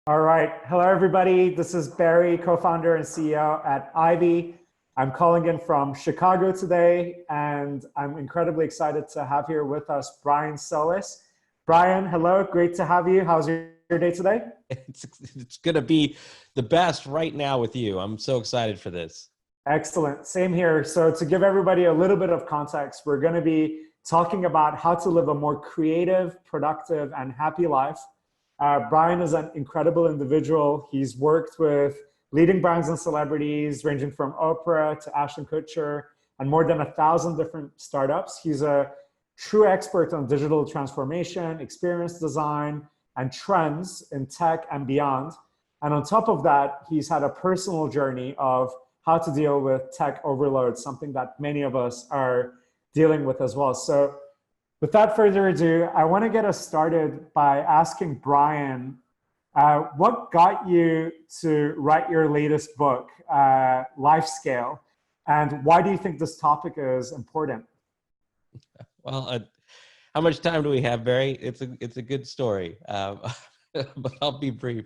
All right. Hello, everybody. This is Barry, co-founder and CEO at Ivy. I'm calling in from Chicago today, and I'm incredibly excited to have here with us Brian Solis. Brian, hello. Great to have you. How's your day today? It's going to be the best right now with you. I'm so excited for this. Excellent. Same here. So to give everybody a little bit of context, we're going to be talking about how to live a more creative, productive, and happy life. Brian is an incredible individual. He's worked with leading brands and celebrities ranging from Oprah to Ashton Kutcher and more than 1,000 different startups. He's a true expert on digital transformation, experience design, and trends in tech and beyond. And on top of that, he's had a personal journey of how to deal with tech overload, something that many of us are dealing with as well. So without further ado, I want to get us started by asking Brian, what got you to write your latest book, Life Scale, and why do you think this topic is important? Well, how much time do we have, Barry? It's a good story, but I'll be brief.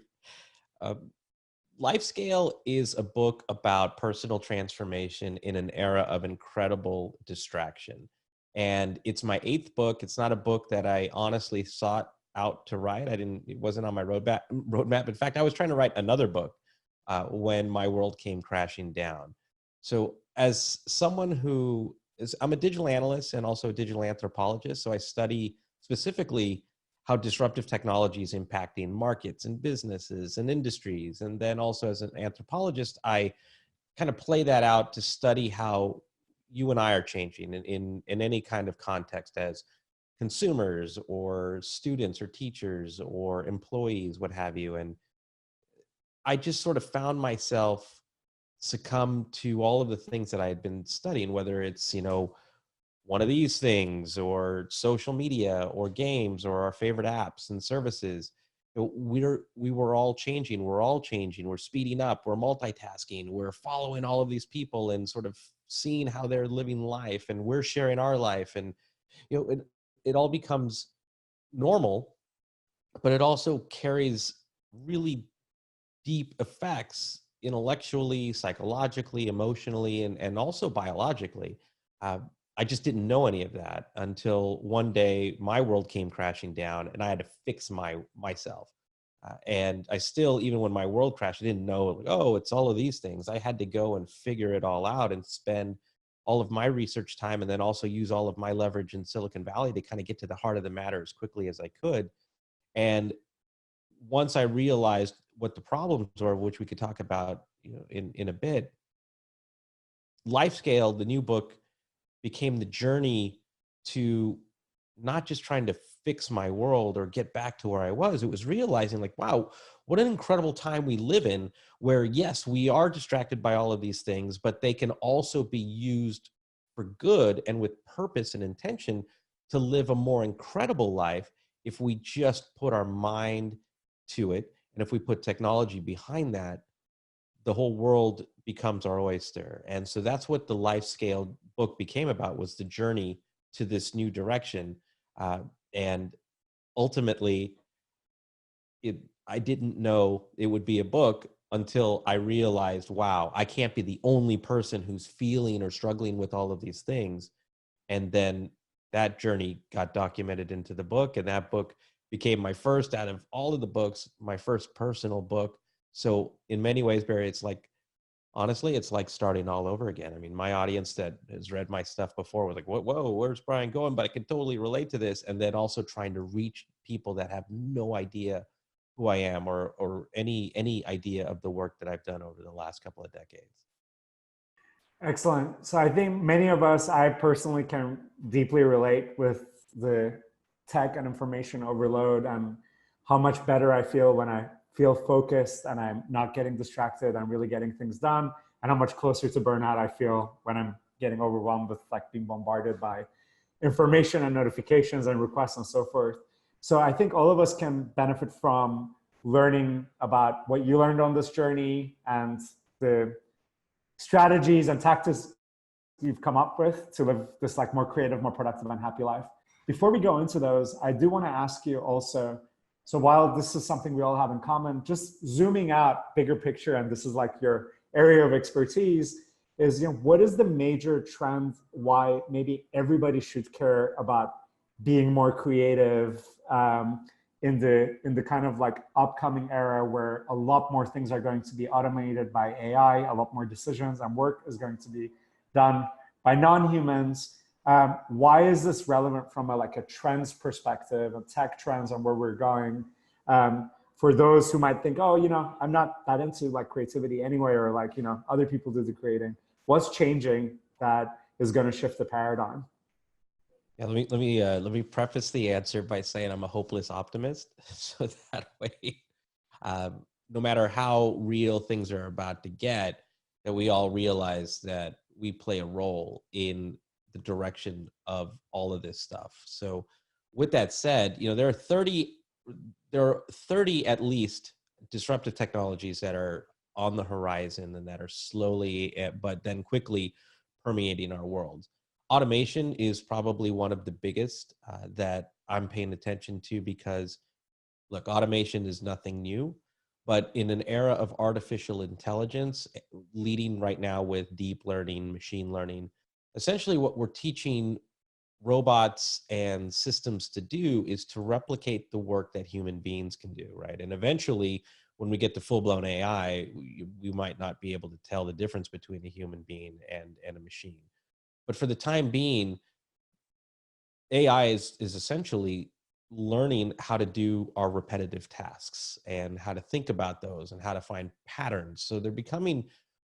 Life Scale is a book about personal transformation in an era of incredible distraction. And it's my 8th book. It's not a book that I honestly sought out to write. It wasn't on my roadmap. In fact, I was trying to write another book when my world came crashing down. So as someone I'm a digital analyst and also a digital anthropologist. So I study specifically how disruptive technology is impacting markets and businesses and industries. And then also as an anthropologist, I kind of play that out to study how you and I are changing in any kind of context as consumers or students or teachers or employees, what have you. And I just sort of found myself succumb to all of the things that I had been studying, whether it's, one of these things or social media or games or our favorite apps and services. We were all changing. We're all changing. We're speeding up. We're multitasking. We're following all of these people and sort of seeing how they're living life, and we're sharing our life. And, it all becomes normal, but it also carries really deep effects intellectually, psychologically, emotionally, and also biologically. I just didn't know any of that until one day my world came crashing down and I had to fix myself. And I still, even when my world crashed, I didn't know, like, oh, it's all of these things. I had to go and figure it all out and spend all of my research time and then also use all of my leverage in Silicon Valley to kind of get to the heart of the matter as quickly as I could. And once I realized what the problems were, which we could talk about in a bit, Life Scale, the new book, became the journey to not just trying to fix my world or get back to where I was. It was realizing, like, wow, what an incredible time we live in where, yes, we are distracted by all of these things, but they can also be used for good and with purpose and intention to live a more incredible life if we just put our mind to it. And if we put technology behind that, the whole world becomes our oyster. And so that's what the Life Scale book became about, was the journey to this new direction. And ultimately, I didn't know it would be a book until I realized, wow, I can't be the only person who's feeling or struggling with all of these things. And then that journey got documented into the book, and that book became my first out of all of the books, my first personal book. So in many ways, Barry, honestly, it's like starting all over again. I mean, my audience that has read my stuff before was like, whoa, where's Brian going? But I can totally relate to this. And then also trying to reach people that have no idea who I am or any idea of the work that I've done over the last couple of decades. Excellent. So I think many of us, I personally can deeply relate with the tech and information overload and how much better I feel when I feel focused and I'm not getting distracted. I'm really getting things done, and how much closer to burnout I feel when I'm getting overwhelmed with like being bombarded by information and notifications and requests and so forth. So I think all of us can benefit from learning about what you learned on this journey and the strategies and tactics you've come up with to live this like more creative, more productive and happy life. Before we go into those, I do want to ask you also, So while this is something we all have in common, just zooming out, bigger picture, and this is like your area of expertise, is, what is the major trend why maybe everybody should care about being more creative in the kind of like upcoming era where a lot more things are going to be automated by AI, a lot more decisions and work is going to be done by non-humans. Why is this relevant from a trends perspective, of tech trends and where we're going? For those who might think, oh, I'm not that into like creativity anyway, or like, other people do the creating. What's changing that is going to shift the paradigm? Yeah, let me preface the answer by saying I'm a hopeless optimist. So that way, no matter how real things are about to get, that we all realize that we play a role in the direction of all of this stuff. So with that said, there are 30 at least disruptive technologies that are on the horizon and that are slowly, but then quickly permeating our world. Automation is probably one of the biggest that I'm paying attention to because, look, automation is nothing new, but in an era of artificial intelligence, leading right now with deep learning, machine learning, essentially what we're teaching robots and systems to do is to replicate the work that human beings can do, right? And eventually, when we get to full-blown AI, we might not be able to tell the difference between a human being and a machine. But for the time being, AI is essentially learning how to do our repetitive tasks and how to think about those and how to find patterns. So they're becoming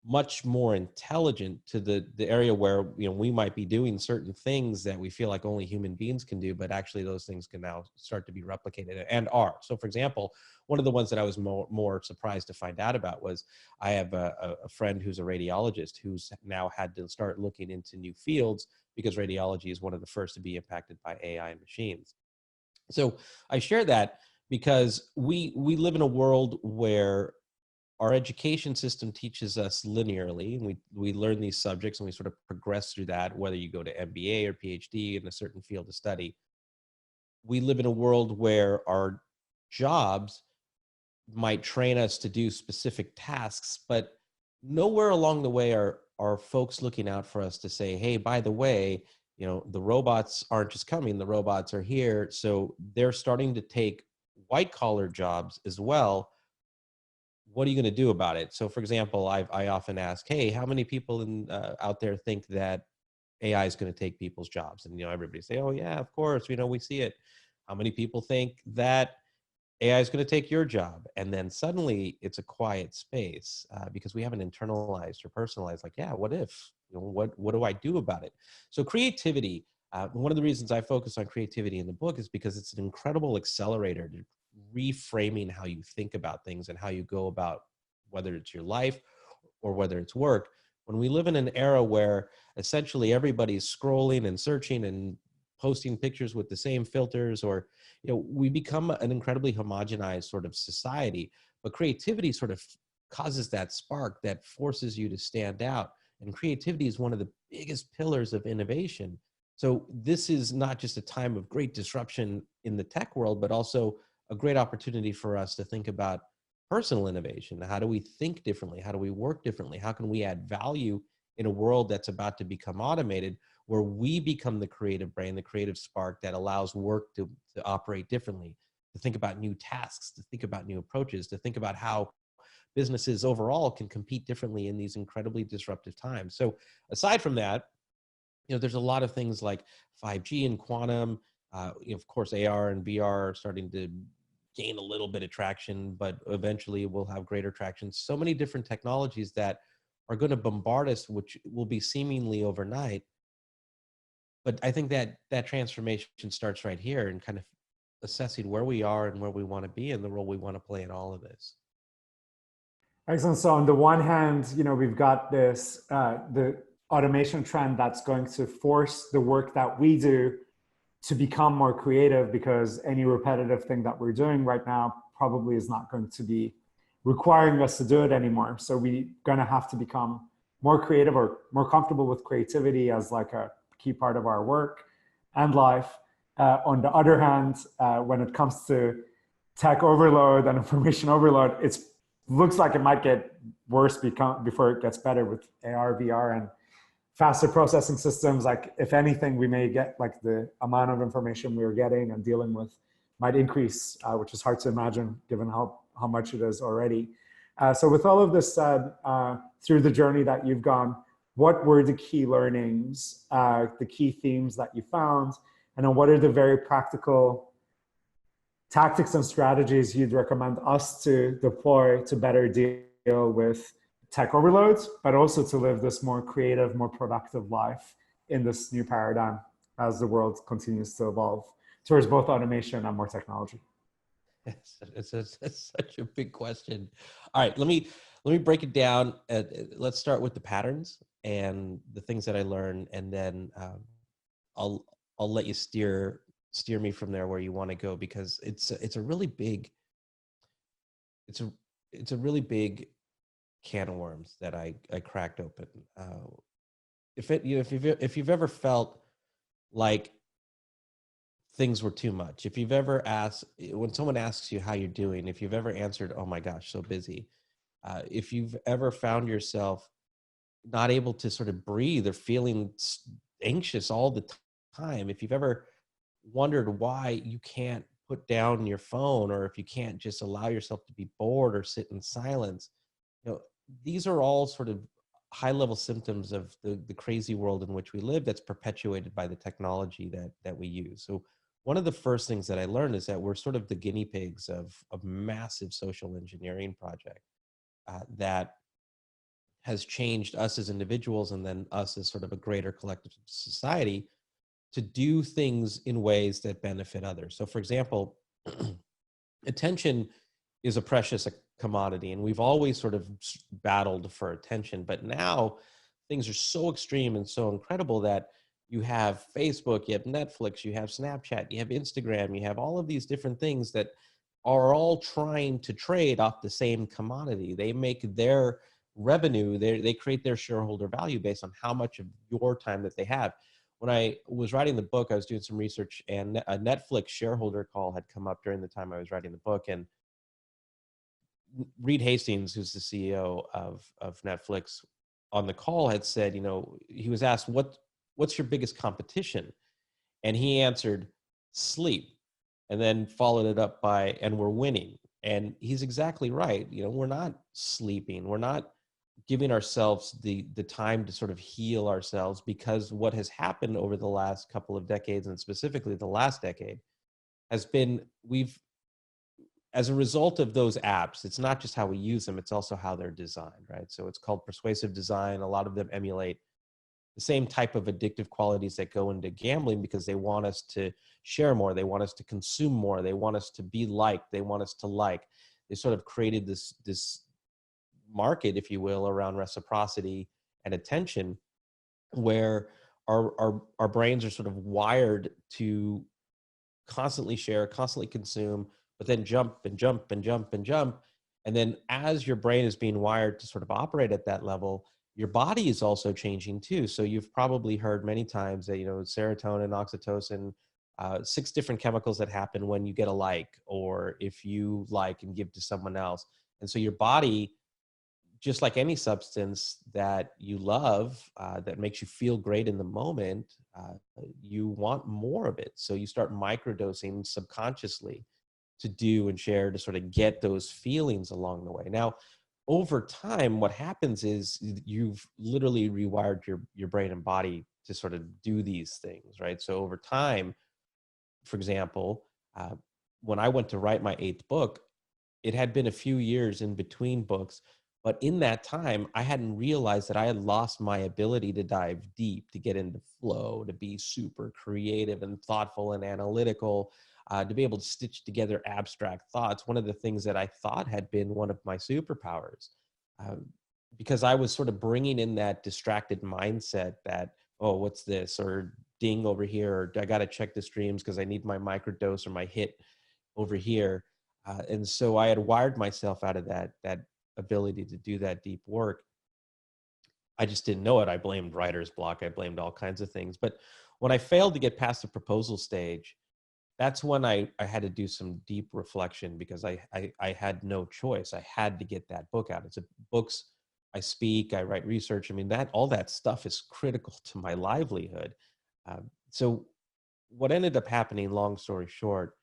much more intelligent to the area where we might be doing certain things that we feel like only human beings can do, but actually those things can now start to be replicated and are. So for example, one of the ones that I was more surprised to find out about was I have a friend who's a radiologist who's now had to start looking into new fields because radiology is one of the first to be impacted by AI and machines. So I share that because we live in a world where our education system teaches us linearly, and we learn these subjects and we sort of progress through that, whether you go to MBA or PhD in a certain field of study. We live in a world where our jobs might train us to do specific tasks, but nowhere along the way are folks looking out for us to say, hey, by the way, the robots aren't just coming, the robots are here. So they're starting to take white collar jobs as well. What are you going to do about it? So for example, I often ask, hey, how many people out there think that AI is going to take people's jobs? And, everybody say, oh yeah, of course, we see it. How many people think that AI is going to take your job? And then suddenly it's a quiet space because we haven't internalized or personalized, like, yeah, what if, what do I do about it? So creativity, one of the reasons I focus on creativity in the book is because it's an incredible accelerator to reframing how you think about things and how you go about whether it's your life or whether it's work. When we live in an era where essentially everybody's scrolling and searching and posting pictures with the same filters, or we become an incredibly homogenized sort of society, but creativity sort of causes that spark that forces you to stand out. And creativity is one of the biggest pillars of innovation. So this is not just a time of great disruption in the tech world, but also a great opportunity for us to think about personal innovation. How do we think differently? How do we work differently? How can we add value in a world that's about to become automated, where we become the creative brain, the creative spark that allows work to operate differently, to think about new tasks, to think about new approaches, to think about how businesses overall can compete differently in these incredibly disruptive times. So aside from that, there's a lot of things like 5G and quantum. Of course, AR and VR are starting to gain a little bit of traction, but eventually we'll have greater traction. So many different technologies that are going to bombard us, which will be seemingly overnight. But I think that transformation starts right here and kind of assessing where we are and where we want to be and the role we want to play in all of this. Excellent. So on the one hand, we've got this, the automation trend that's going to force the work that we do to become more creative, because any repetitive thing that we're doing right now probably is not going to be requiring us to do it anymore. So we're going to have to become more creative or more comfortable with creativity as like a key part of our work and life. On the other hand, when it comes to tech overload and information overload, it looks like it might get worse before it gets better with AR, VR, and faster processing systems. Like if anything, we may get like the amount of information we're getting and dealing with might increase, which is hard to imagine given how much it is already. So with all of this said, through the journey that you've gone, what were the key learnings, the key themes that you found, and then what are the very practical tactics and strategies you'd recommend us to deploy to better deal with tech overloads, but also to live this more creative, more productive life in this new paradigm as the world continues to evolve towards both automation and more technology? It's such a big question. All right, let me break it down. Let's start with the patterns and the things that I learned, and then I'll let you steer me from there where you want to go, because it's a really big can of worms that I cracked open. If you've ever felt like things were too much, if you've ever asked, when someone asks you how you're doing, if you've ever answered, "Oh my gosh, so busy," if you've ever found yourself not able to sort of breathe or feeling anxious all the time, if you've ever wondered why you can't put down your phone, or if you can't just allow yourself to be bored or sit in silence, these are all sort of high level symptoms of the crazy world in which we live, that's perpetuated by the technology that we use. So one of the first things that I learned is that we're sort of the guinea pigs of a massive social engineering project that has changed us as individuals, and then us as sort of a greater collective society, to do things in ways that benefit others. So for example, attention is a precious commodity, and we've always sort of battled for attention. But now things are so extreme and so incredible that you have Facebook, you have Netflix, you have Snapchat, you have Instagram, you have all of these different things that are all trying to trade off the same commodity. They make their revenue, they create their shareholder value based on how much of your time that they have. When I was writing the book, I was doing some research, and a Netflix shareholder call had come up during the time I was writing the book. And Reed Hastings, who's the CEO of Netflix, on the call had said, he was asked, what's your biggest competition? And he answered, sleep, and then followed it up by, and we're winning. And he's exactly right. We're not sleeping. We're not giving ourselves the time to sort of heal ourselves, because what has happened over the last couple of decades, and specifically the last decade, has been as a result of those apps, it's not just how we use them, it's also how they're designed, right? So it's called persuasive design. A lot of them emulate the same type of addictive qualities that go into gambling, because they want us to share more, they want us to consume more, they want us to be liked, they want us to like. They sort of created this market, if you will, around reciprocity and attention, where our brains are sort of wired to constantly share, constantly consume, but then jump and jump and jump and jump. And then as your brain is being wired to sort of operate at that level, your body is also changing too. So you've probably heard many times that, serotonin, oxytocin, 6 different chemicals that happen when you get a like, or if you like and give to someone else. And so your body, just like any substance that you love, that makes you feel great in the moment, you want more of it. So you start microdosing subconsciously to do and share, to sort of get those feelings along the way. Now, over time, what happens is you've literally rewired your brain and body to sort of do these things, right? So over time, for example, when I went to write my 8th book, it had been a few years in between books. But in that time, I hadn't realized that I had lost my ability to dive deep, to get into flow, to be super creative and thoughtful and analytical, to be able to stitch together abstract thoughts. One of the things that I thought had been one of my superpowers, because I was sort of bringing in that distracted mindset that, oh, what's this? Or ding over here, or I got to check the streams because I need my microdose or my hit over here. And so I had wired myself out of that ability to do that deep work. I just didn't know it. I blamed writer's block. I blamed all kinds of things. But when I failed to get past the proposal stage, that's when I had to do some deep reflection, because I had no choice. I had to get that book out. It's a books, I speak, I write research. I mean, that all that stuff is critical to my livelihood. So what ended up happening, long story short,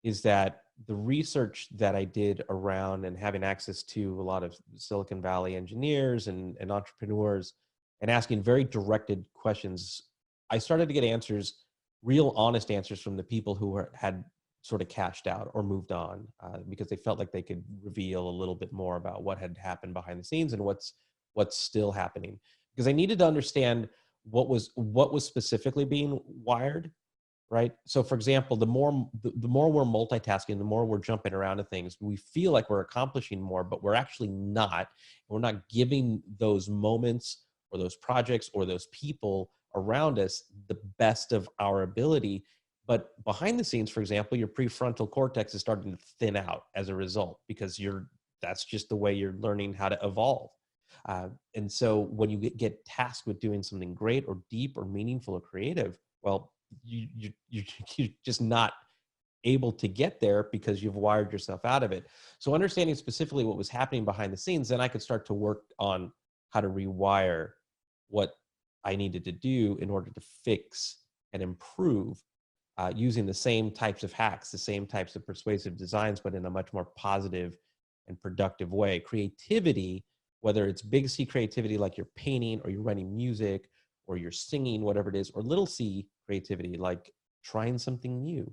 is that the research that I did around and having access to a lot of Silicon Valley engineers and entrepreneurs and asking very directed questions, I started to get answers, real honest answers from the people who had sort of cashed out or moved on, because they felt like they could reveal a little bit more about what had happened behind the scenes and what's still happening. Because I needed to understand what was specifically being wired, right? So for example, the more we're multitasking, the more we're jumping around to things, we feel like we're accomplishing more, but we're actually not. We're not giving those moments or those projects or those people around us the best of our ability. But behind the scenes, for example, your prefrontal cortex is starting to thin out as a result, because that's just the way you're learning how to evolve. And so when you get tasked with doing something great or deep or meaningful or creative, well, you're just not able to get there because you've wired yourself out of it. So understanding specifically what was happening behind the scenes, then I could start to work on how to rewire what I needed to do in order to fix and improve, using the same types of hacks, the same types of persuasive designs, but in a much more positive and productive way. Creativity, whether it's big C creativity like you're painting or you're writing music or you're singing, whatever it is, or little c creativity like trying something new,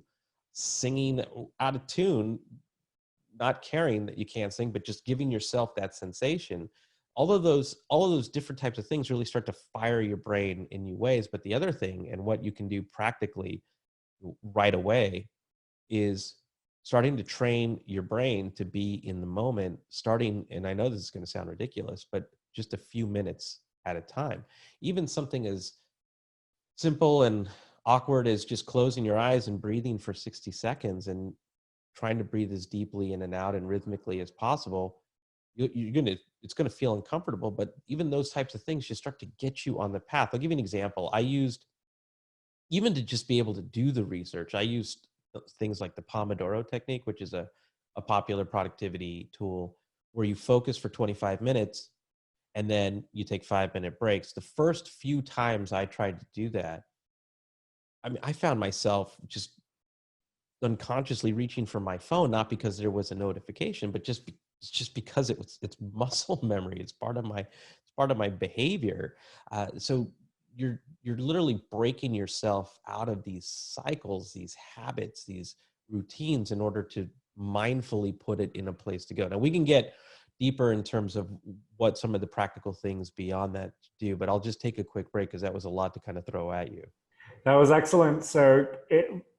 singing out of tune, not caring that you can't sing, but just giving yourself that sensation. All of those different types of things really start to fire your brain in new ways. But the other thing, and what you can do practically right away, is starting to train your brain to be in the moment, starting, and I know this is going to sound ridiculous, but just a few minutes at a time. Even something as simple and awkward as just closing your eyes and breathing for 60 seconds and trying to breathe as deeply in and out and rhythmically as possible. It's going to feel uncomfortable, but even those types of things just start to get you on the path. I'll give you an example. I used, even to just be able to do the research, I used things like the Pomodoro technique, which is a popular productivity tool where you focus for 25 minutes and then you take 5-minute breaks. The first few times I tried to do that, I mean, I found myself just unconsciously reaching for my phone, not because there was a notification, but just because it's muscle memory. It's part of my behavior. So you're literally breaking yourself out of these cycles, these habits, these routines in order to mindfully put it in a place to go. Now we can get deeper in terms of what some of the practical things beyond that do, but I'll just take a quick break because that was a lot to kind of throw at you. That was excellent. So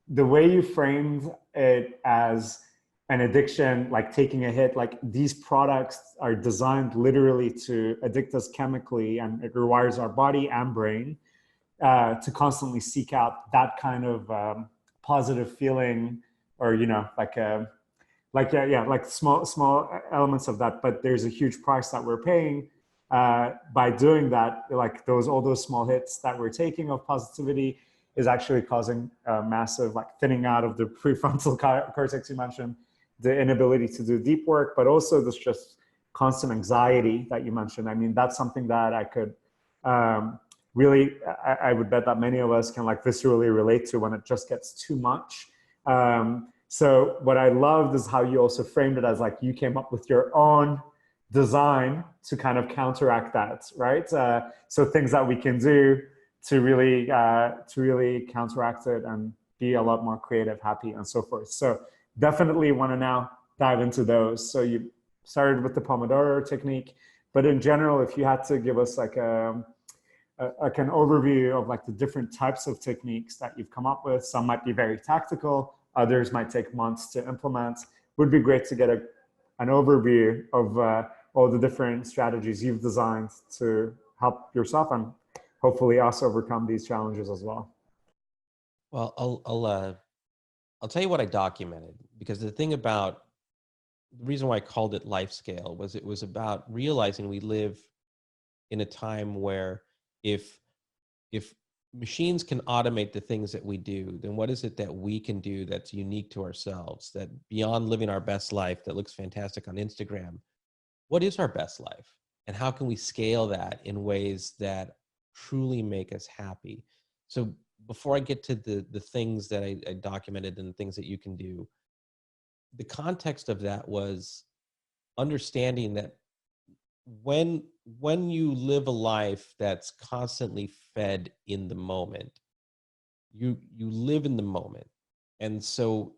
the way you framed it as an addiction, like taking a hit, like these products are designed literally to addict us chemically, and it rewires our body and brain to constantly seek out that kind of positive feeling, or like small elements of that. But there's a huge price that we're paying by doing that. Like all those small hits that we're taking of positivity is actually causing a massive like thinning out of the prefrontal cortex you mentioned, the inability to do deep work, but also this just constant anxiety that you mentioned. I mean, that's something that I could really, I would bet that many of us can like viscerally relate to when it just gets too much. So what I loved is how you also framed it as like you came up with your own design to kind of counteract that, right? So things that we can do to really counteract it and be a lot more creative, happy, and so forth. So definitely want to now dive into those. So you started with the Pomodoro technique, but in general, if you had to give us like an overview of like the different types of techniques that you've come up with, some might be very tactical, others might take months to implement. Would be great to get an overview of all the different strategies you've designed to help yourself and hopefully us overcome these challenges as well. Well, I'll tell you what I documented, because the reason why I called it life scale was it was about realizing we live in a time where if machines can automate the things that we do, then what is it that we can do that's unique to ourselves, that beyond living our best life that looks fantastic on Instagram, what is our best life? And how can we scale that in ways that truly make us happy? So before I get to the things that I documented and the things that you can do, the context of that was understanding that when you live a life that's constantly fed in the moment, you live in the moment. And so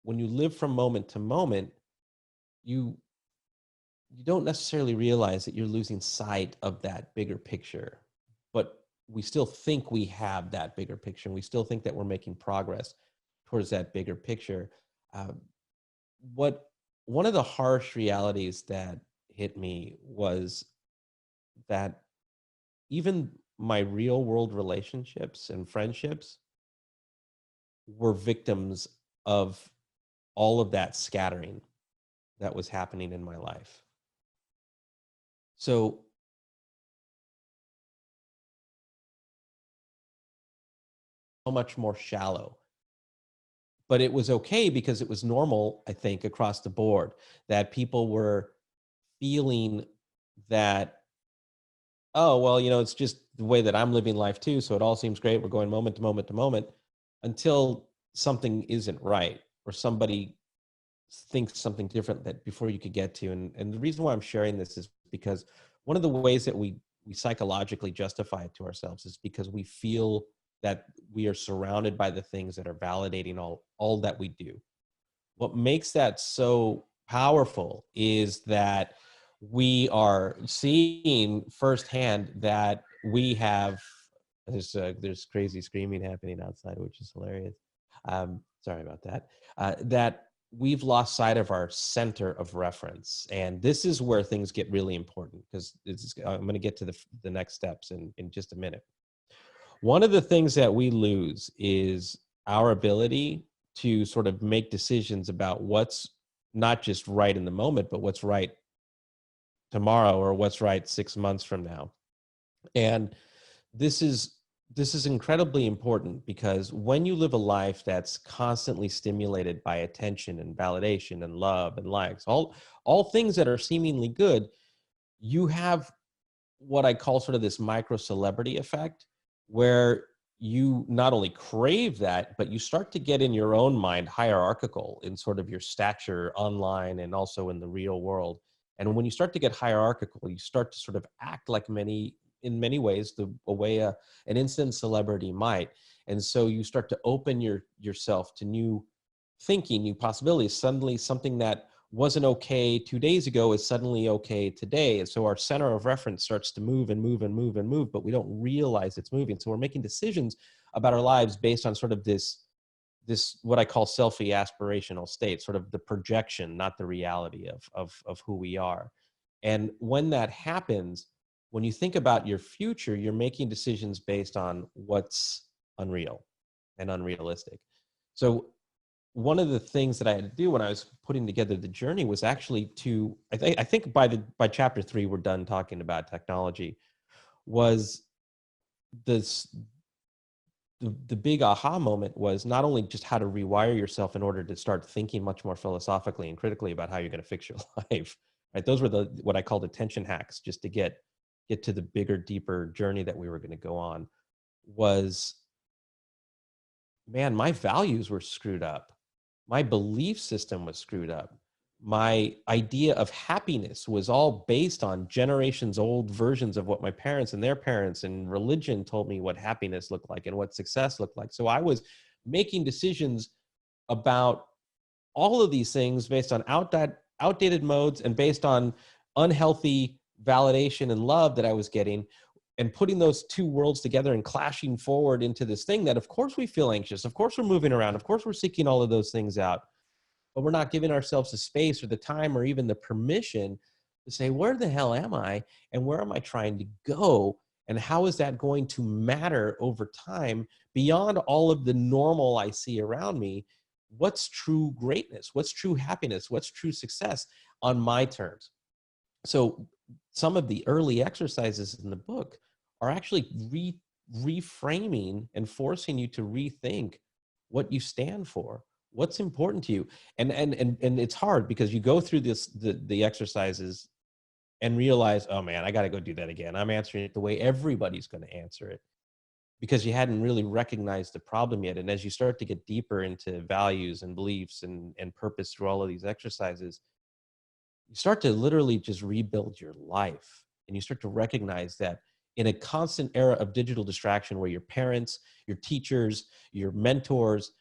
when you live from moment to moment, you you don't necessarily realize that you're losing sight of that bigger picture, but we still think we have that bigger picture, and we still think that we're making progress towards that bigger picture. Um, what One of the harsh realities that hit me was that even my real world relationships and friendships were victims of all of that scattering that was happening in my life. So much more shallow, but it was okay because it was normal, I think, across the board, that people were feeling that, oh, well, it's just the way that I'm living life too. So it all seems great. We're going moment to moment to moment until something isn't right or somebody thinks something different that before you could get to. And the reason why I'm sharing this is because one of the ways that we psychologically justify it to ourselves is because we feel that we are surrounded by the things that are validating all that we do. What makes that so powerful is that we are seeing firsthand that we have, there's crazy screaming happening outside, which is hilarious. Sorry about that. That we've lost sight of our center of reference, and this is where things get really important, because I'm going to get to the next steps in just a minute. One of the things that we lose is our ability to sort of make decisions about what's not just right in the moment, but what's right tomorrow or what's right 6 months from now. And this is incredibly important, because when you live a life that's constantly stimulated by attention and validation and love and likes, all things that are seemingly good, you have what I call sort of this micro celebrity effect, where you not only crave that, but you start to get in your own mind hierarchical in sort of your stature online and also in the real world. And when you start to get hierarchical, you start to sort of act like in many ways, the way an instant celebrity might. And so you start to open yourself to new thinking, new possibilities. Suddenly something that wasn't okay 2 days ago is suddenly okay today. And so our center of reference starts to move and move and move and move, but we don't realize it's moving. So we're making decisions about our lives based on sort of this what I call selfie aspirational state, sort of the projection, not the reality of who we are. And when that happens, when you think about your future, you're making decisions based on what's unreal and unrealistic. So one of the things that I had to do when I was putting together the journey was actually to, I think by chapter 3, we're done talking about technology, was this, the big aha moment was not only just how to rewire yourself in order to start thinking much more philosophically and critically about how you're going to fix your life, right? Those were what I called attention hacks, just to get to the bigger, deeper journey that we were going to go on. Was, man, my values were screwed up. My belief system was screwed up. My idea of happiness was all based on generations old versions of what my parents and their parents and religion told me what happiness looked like and what success looked like. So I was making decisions about all of these things based on outdated modes and based on unhealthy validation and love that I was getting, and putting those two worlds together and clashing forward into this thing that, of course, we feel anxious. Of course, we're moving around. Of course, we're seeking all of those things out, but we're not giving ourselves the space or the time or even the permission to say, where the hell am I? And where am I trying to go? And how is that going to matter over time beyond all of the normal I see around me? What's true greatness? What's true happiness? What's true success on my terms? So some of the early exercises in the book are actually reframing and forcing you to rethink what you stand for, what's important to you. And it's hard because you go through the exercises and realize, oh man, I got to go do that again. I'm answering it the way everybody's going to answer it, because you hadn't really recognized the problem yet. And as you start to get deeper into values and beliefs and purpose through all of these exercises, you start to literally just rebuild your life. And you start to recognize that in a constant era of digital distraction where your parents, your teachers, your mentors,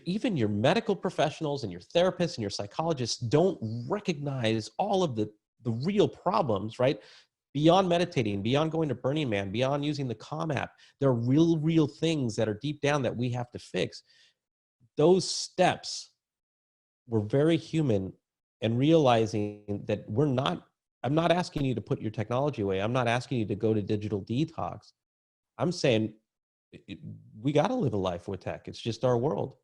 even your medical professionals and your therapists and your psychologists don't recognize all of the real problems, right? Beyond meditating, beyond going to Burning Man, beyond using the Calm app, there are real things that are deep down that we have to fix. Those steps were very human, and realizing that I'm not asking you to put your technology away. I'm not asking you to go to digital detox. I'm saying we got to live a life with tech. It's just our world.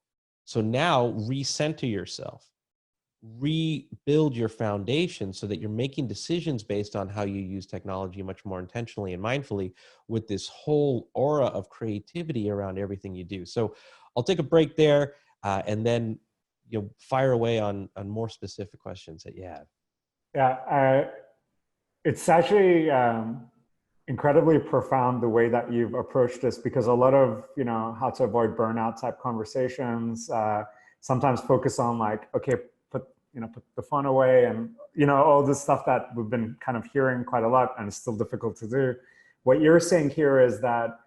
So now recenter yourself, rebuild your foundation so that you're making decisions based on how you use technology much more intentionally and mindfully, with this whole aura of creativity around everything you do. So I'll take a break there, and then you'll fire away on more specific questions that you have. Yeah, it's actually incredibly profound the way that you've approached this, because a lot of, how to avoid burnout type conversations sometimes focus on like, okay, put the phone away, and all this stuff that we've been kind of hearing quite a lot, and it's still difficult to do. What you're saying here is that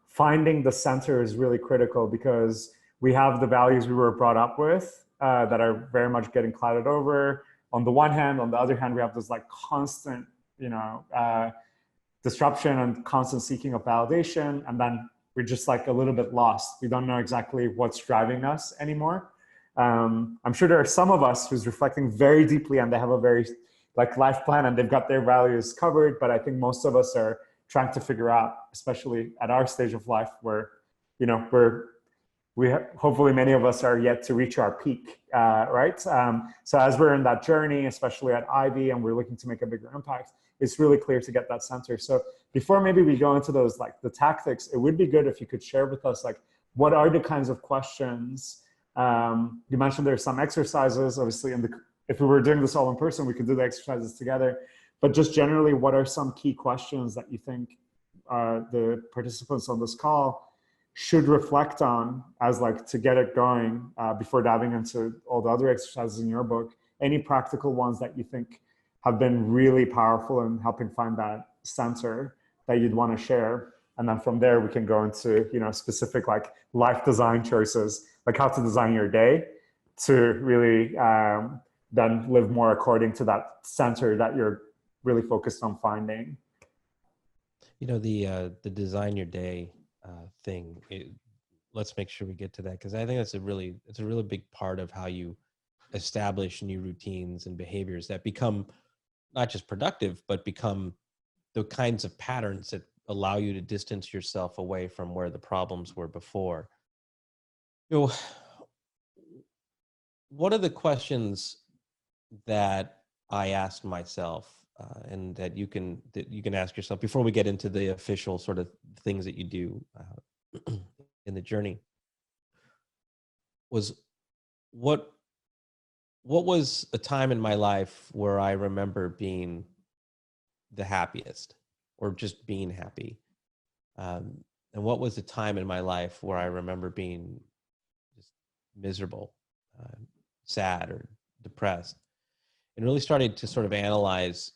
finding the center is really critical, because we have the values we were brought up with that are very much getting clouded over on the one hand. On the other hand, we have this like constant disruption and constant seeking of validation, and then we're just like a little bit lost. We don't know exactly what's driving us anymore. I'm sure there are some of us who's reflecting very deeply, and they have a very like life plan, and they've got their values covered. But I think most of us are trying to figure out, especially at our stage of life, where hopefully many of us are yet to reach our peak, right? So as we're in that journey, especially at Ivy, and we're looking to make a bigger impact, it's really clear to get that center. So before maybe we go into those, like the tactics, it would be good if you could share with us, like, what are the kinds of questions? You mentioned there's some exercises, obviously, if we were doing this all in person, we could do the exercises together. But just generally, what are some key questions that you think the participants on this call should reflect on as like to get it going before diving into all the other exercises in your book? Any practical ones that you think have been really powerful in helping find that center that you'd want to share? And then from there, we can go into, specific like life design choices, like how to design your day to really then live more according to that center that you're really focused on finding. The design your day thing. Let's make sure we get to that, because I think it's a really big part of how you establish new routines and behaviors that become not just productive, but become the kinds of patterns that allow you to distance yourself away from where the problems were before. One of the questions that I asked myself, and that you can ask yourself before we get into the official sort of things that you do in the journey, was what was a time in my life where I remember being the happiest, or just being happy, and what was the time in my life where I remember being just miserable, sad, or depressed, and really started to sort of analyze,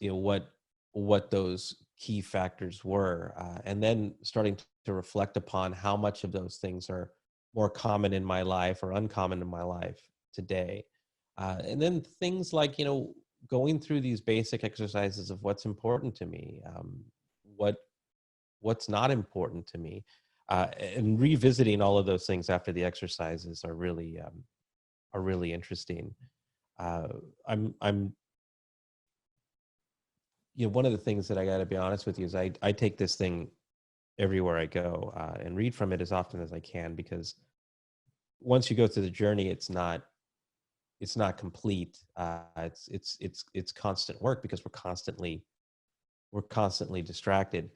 what those key factors were, and then starting to reflect upon how much of those things are more common in my life or uncommon in my life today. And then things like, going through these basic exercises of what's important to me, what's not important to me, and revisiting all of those things after the exercises are really interesting. I'm one of the things that I got to be honest with you is I take this thing everywhere I go, and read from it as often as I can, because once you go through the journey, it's not complete. It's constant work, because we're constantly distracted.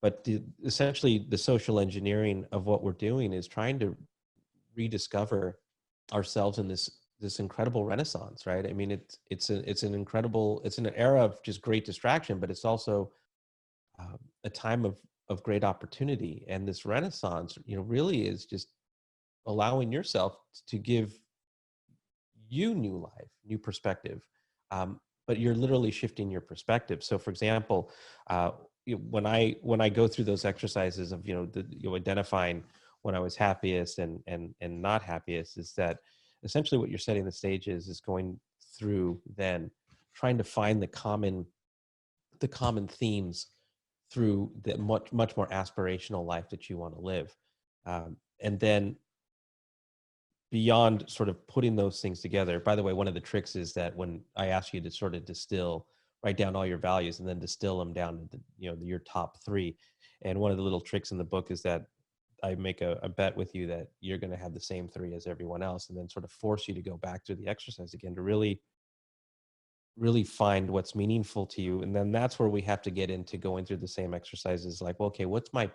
But essentially the social engineering of what we're doing is trying to rediscover ourselves in this incredible renaissance, right? I mean, it's an era of just great distraction, but it's also a time of great opportunity. And this renaissance, really is just allowing yourself to give you new life, new perspective. But you're literally shifting your perspective. So, for example, when I go through those exercises of identifying when I was happiest and not happiest, is that essentially what you're setting the stage is going through then trying to find the common themes through the much more aspirational life that you want to live, and then beyond sort of putting those things together. By the way, one of the tricks is that when I ask you to sort of write down all your values and then distill them down to your top 3. And one of the little tricks in the book is that I make a bet with you that you're going to have the same 3 as everyone else, and then sort of force you to go back through the exercise again to really find what's meaningful to you. And then that's where we have to get into going through the same exercises, like, well, okay, what's my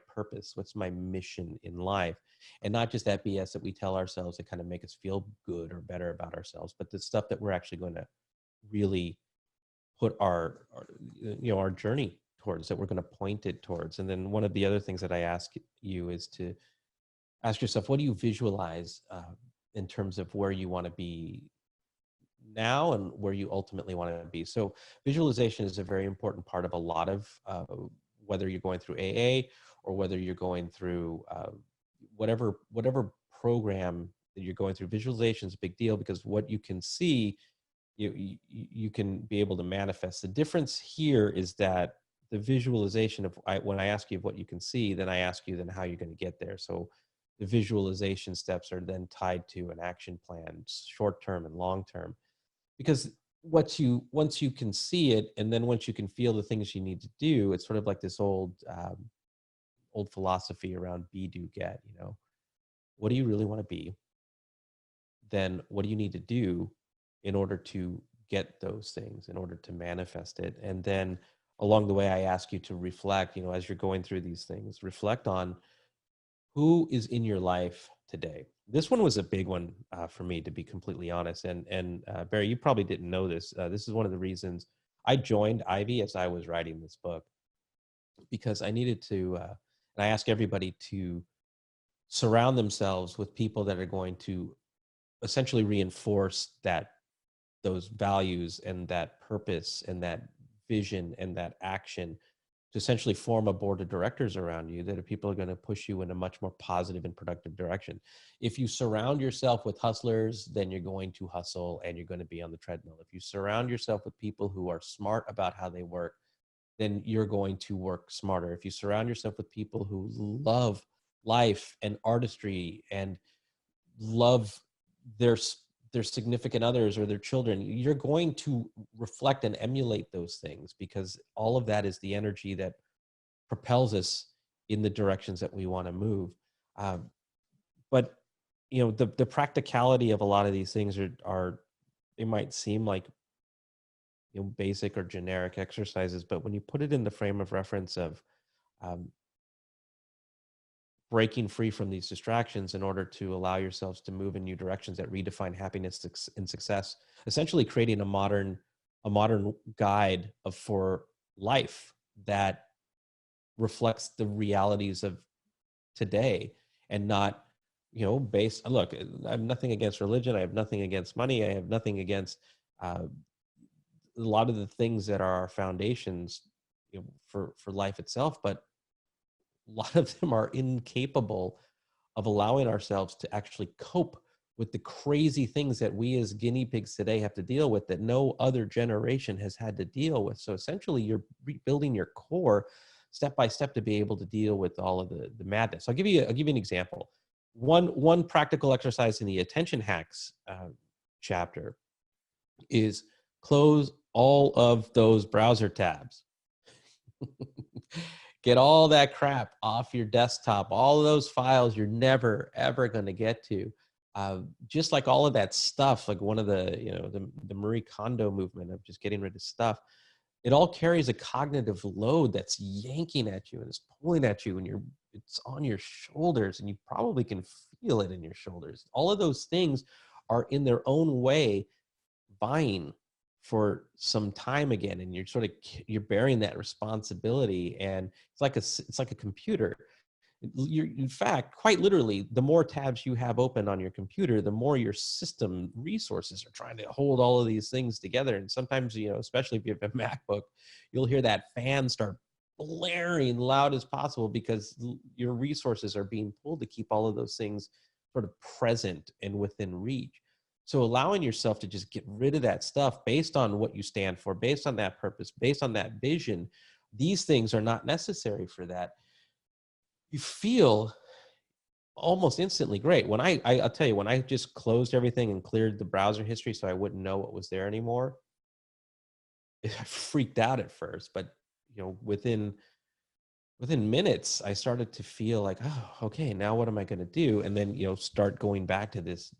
purpose? What's my mission in life? And not just that BS that we tell ourselves to kind of make us feel good or better about ourselves, but the stuff that we're actually going to really put our journey towards, that we're going to point it towards. And then one of the other things that I ask you is to ask yourself, what do you visualize in terms of where you want to be now and where you ultimately want to be? So visualization is a very important part of a lot of whether you're going through AA or whether you're going through whatever program that you're going through. Visualization is a big deal because what you can see, you can be able to manifest. The difference here is that the visualization of when I ask you what you can see, then I ask you then how you're going to get there. So the visualization steps are then tied to an action plan, short term and long term, because once you can see it, and then once you can feel the things you need to do, it's sort of like this old philosophy around be, do, get. What do you really want to be? Then what do you need to do in order to get those things, in order to manifest it? And then along the way, I ask you to reflect, as you're going through these things, reflect on who is in your life today. This one was a big one for me, to be completely honest. And Barry, you probably didn't know this. This is one of the reasons I joined Ivy as I was writing this book, because I needed to, and I ask everybody to surround themselves with people that are going to essentially reinforce those values and that purpose and that vision and that action, to essentially form a board of directors around you that are people are going to push you in a much more positive and productive direction. If you surround yourself with hustlers, then you're going to hustle and you're going to be on the treadmill. If you surround yourself with people who are smart about how they work, then you're going to work smarter. If you surround yourself with people who love life and artistry and love their significant others or their children, you're going to reflect and emulate those things, because all of that is the energy that propels us in the directions that we want to move. But the practicality of a lot of these things are they might seem like basic or generic exercises, but when you put it in the frame of reference of breaking free from these distractions in order to allow yourselves to move in new directions that redefine happiness and success, essentially creating a modern guide for life that reflects the realities of today, and not based. Look, I have nothing against religion, I have nothing against money, I have nothing against a lot of the things that are our foundations for life itself, but a lot of them are incapable of allowing ourselves to actually cope with the crazy things that we as guinea pigs today have to deal with, that no other generation has had to deal with. So essentially you're rebuilding your core step by step to be able to deal with all of the madness. I'll give you an example. One practical exercise in the attention hacks chapter is close all of those browser tabs. Get all that crap off your desktop, all of those files you're never, ever going to get to. Just like all of that stuff, like one of the Marie Kondo movement of just getting rid of stuff. it all carries a cognitive load that's yanking at you and is pulling at you, and it's on your shoulders, and you probably can feel it in your shoulders. All of those things are in their own way vying for some time again, and you're bearing that responsibility. And it's like a computer. In fact, quite literally, the more tabs you have open on your computer, the more your system resources are trying to hold all of these things together. And sometimes, especially if you have a MacBook, you'll hear that fan start blaring loud as possible because your resources are being pulled to keep all of those things sort of present and within reach. So allowing yourself to just get rid of that stuff based on what you stand for, based on that purpose, based on that vision, these things are not necessary for that. You feel almost instantly great. When I'll tell you, when I just closed everything and cleared the browser history so I wouldn't know what was there anymore, I freaked out at first, but within minutes, I started to feel like, oh, okay, now what am I going to do? And then, start going back to this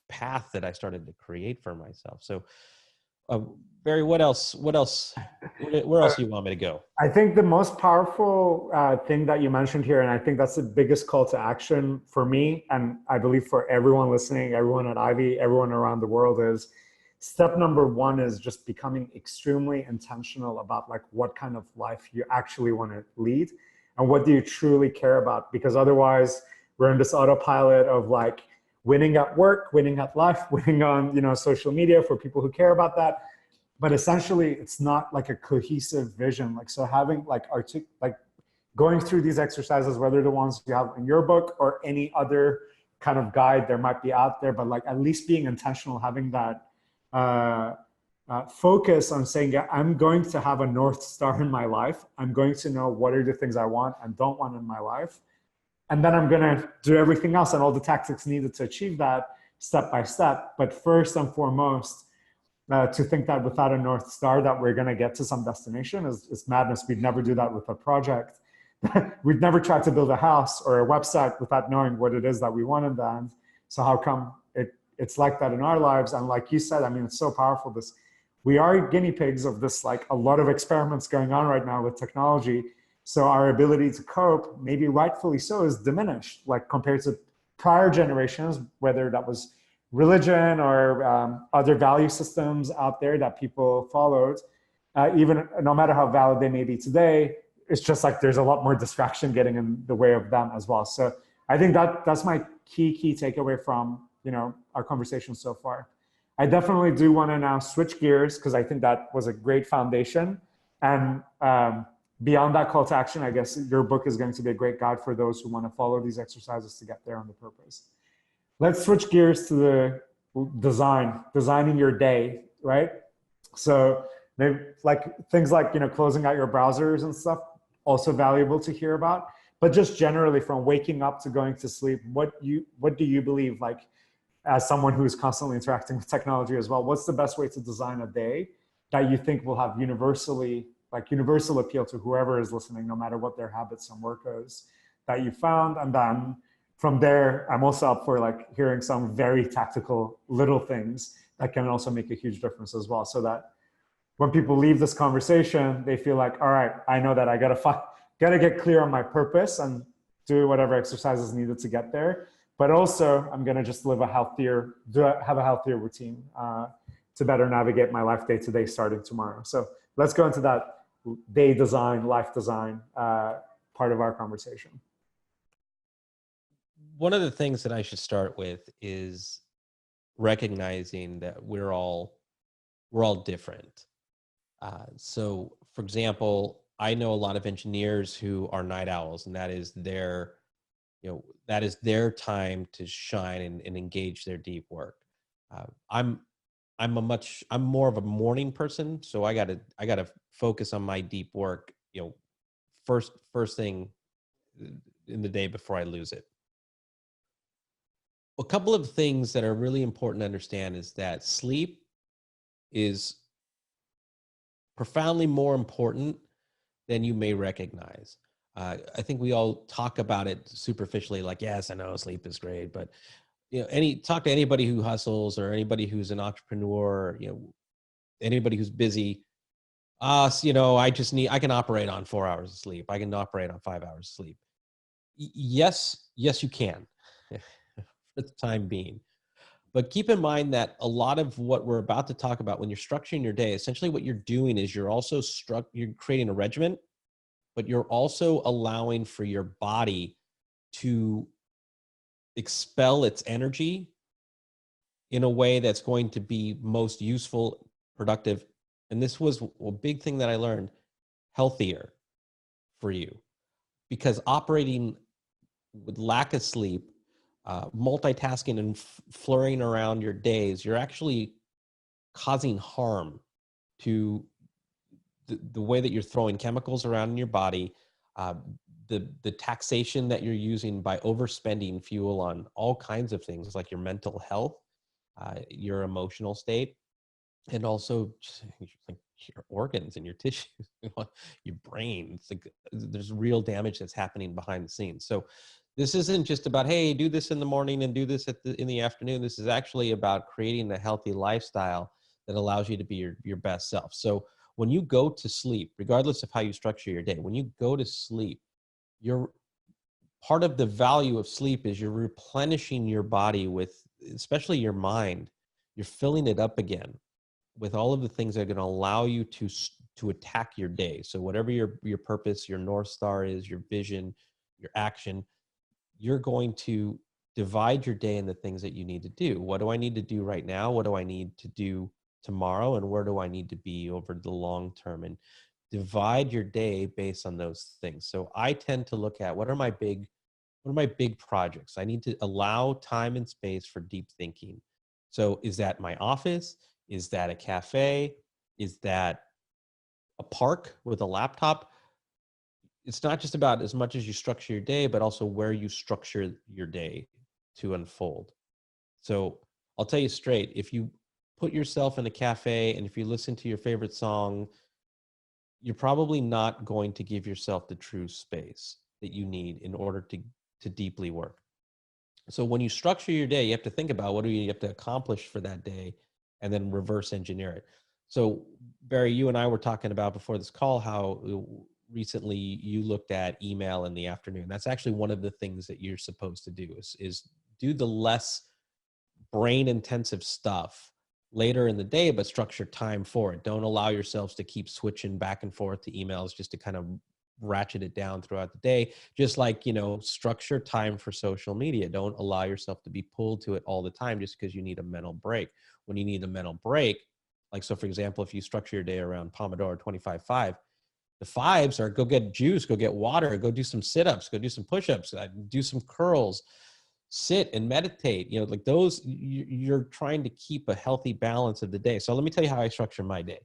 path that I started to create for myself. So, Barry, where else do you want me to go? I think the most powerful thing that you mentioned here, and I think that's the biggest call to action for me, and I believe for everyone listening, everyone at Ivy, everyone around the world, is step number one is just becoming extremely intentional about like what kind of life you actually want to lead and what do you truly care about. Because otherwise we're in this autopilot of like winning at work, winning at life, winning on social media for people who care about that. But essentially it's not like a cohesive vision. Like, so having like going through these exercises, whether the ones you have in your book or any other kind of guide there might be out there, but like at least being intentional, having that focus on saying, yeah, I'm going to have a North Star in my life. I'm going to know what are the things I want and don't want in my life. And then I'm going to do everything else and all the tactics needed to achieve that step by step. But first and foremost, to think that without a North Star that we're going to get to some destination is madness. We'd never do that with a project. We'd never try to build a house or a website without knowing what it is that we want in the end. So how come it's like that in our lives? And like you said, I mean, it's so powerful. We are guinea pigs of this, like a lot of experiments going on right now with technology. So our ability to cope, maybe rightfully so, is diminished, like compared to prior generations, whether that was religion or other value systems out there that people followed. Even no matter how valid they may be today, it's just like there's a lot more distraction getting in the way of them as well. So I think that's my key takeaway from our conversation so far. I definitely do want to now switch gears because I think that was a great foundation. And beyond that call to action, I guess your book is going to be a great guide for those who want to follow these exercises to get there on the purpose. Let's switch gears to the designing your day, right? So like things like closing out your browsers and stuff, also valuable to hear about. But just generally, from waking up to going to sleep, what do you believe, like as someone who's constantly interacting with technology as well, what's the best way to design a day that you think will have universal appeal to whoever is listening, no matter what their habits and work is that you found? And then from there, I'm also up for like hearing some very tactical little things that can also make a huge difference as well. So that when people leave this conversation, they feel like, all right, I know that I gotta get clear on my purpose and do whatever exercises needed to get there. But also, I'm gonna just have a healthier routine to better navigate my life day to day starting tomorrow. So let's go into that day design, life design part of our conversation. One of the things that I should start with is recognizing that we're all different. So, for example, I know a lot of engineers who are night owls, and that is their time to shine and engage their deep work. I'm more of a morning person, so I gotta focus on my deep work, first thing in the day before I lose it. A couple of things that are really important to understand is that sleep is profoundly more important than you may recognize. I think we all talk about it superficially, like, yes, I know sleep is great, but talk to anybody who hustles or anybody who's an entrepreneur, anybody who's busy. I can operate on 4 hours of sleep. I can operate on 5 hours of sleep. Yes, you can for the time being. But keep in mind that a lot of what we're about to talk about when you're structuring your day, essentially what you're doing is you're creating a regimen, but you're also allowing for your body to expel its energy in a way that's going to be most useful, productive. And this was a big thing that I learned, healthier for you, because operating with lack of sleep, multitasking and flurrying around your days, you're actually causing harm to the way that you're throwing chemicals around in your body, uh, the taxation that you're using by overspending fuel on all kinds of things like your mental health, your emotional state, and also just, like your organs and your tissues, your brain. It's like there's real damage that's happening behind the scenes. So this isn't just about, hey, do this in the morning and do this in the afternoon. This is actually about creating a healthy lifestyle that allows you to be your best self. So when you go to sleep, regardless of how you structure your day, when you go to sleep, you're part of the value of sleep is you're replenishing your body with, especially your mind, you're filling it up again with all of the things that are going to allow you to attack your day. So whatever your purpose, your North Star is, your vision, your action, you're going to divide your day into things that you need to do. What do I need to do right now? What do I need to do tomorrow? And where do I need to be over the long term? And divide your day based on those things. So I tend to look at what are my big projects? I need to allow time and space for deep thinking. So is that my office? Is that a cafe? Is that a park with a laptop? It's not just about as much as you structure your day, but also where you structure your day to unfold. So I'll tell you straight, if you put yourself in a cafe and if you listen to your favorite song, you're probably not going to give yourself the true space that you need in order to deeply work. So when you structure your day, you have to think about what do you have to accomplish for that day and then reverse engineer it. So Barry, you and I were talking about before this call how recently you looked at email in the afternoon. That's actually one of the things that you're supposed to do is do the less brain intensive stuff later in the day, but structure time for it. Don't allow yourselves to keep switching back and forth to emails just to kind of ratchet it down throughout the day. Just like, structure time for social media. Don't allow yourself to be pulled to it all the time just because you need a mental break. When you need a mental break, like, so for example, if you structure your day around Pomodoro 25-5, the fives are go get juice, go get water, go do some sit-ups, go do some push-ups, do some curls, sit and meditate, like those, you're trying to keep a healthy balance of the day. So let me tell you how I structure my day.